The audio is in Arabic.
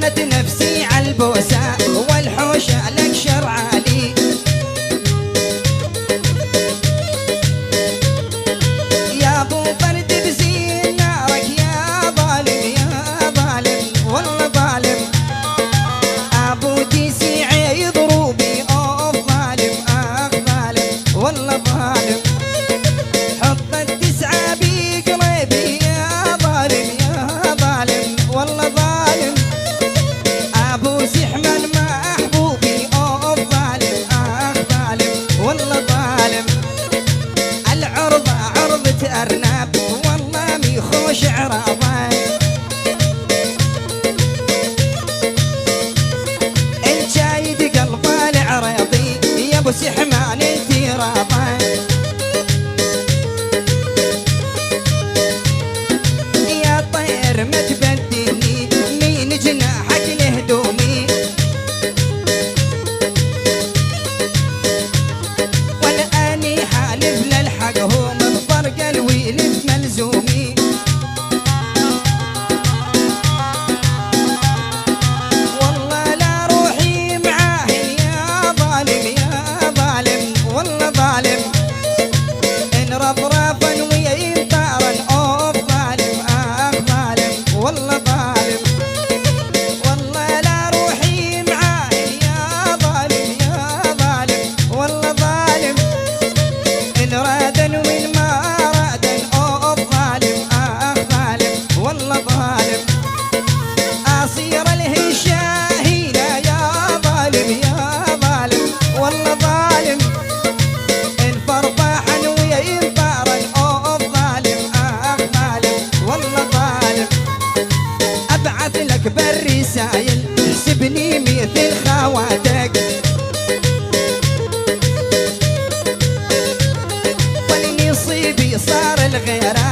طابت نفسي عالبوسة والحوشة لك شرعالي. يا ابو فرد بزين نارك يا ظالم يا ظالم والله ظالم. ابو ديسي عيد ضروبي اوف ظالم اخ ظالم والله ظالم. حط التسعة بقلبي يا ظالم يا ظالم والله ظالم. ابو سحمن محبوبي اوف ظالم اخ ظالم والله ظالم. العرضة عرضة ارنب والله ميخوش عرضه. الجايد قلبه العريضي يا ابو سحمان انتي راضه. يا طير ما تبدلني مين جناحك لهدومي. والاني حالف للحق هو من فرق الويلف ملزومي. والله لا روحي معاه يا ظالم يا ظالم والله ظالم. ان رفرفا ويا طارا اوف ظالم اخ ظالم والله ظالم. والله لا روحي معاه يا ظالم يا ظالم والله ظالم. ان رادا وان ما رادا اوف ظالم اخ ظالم والله ظالم. اصير الهشاهينة يا ظالم يا ظالم والله ظالم. ان فرفاحا ويا طارا اوف ظالم اخ ظالم والله ظالم. ابعث لك بالرسايل تحسبني مثل خواتك. ولنصيبي صار الغيرة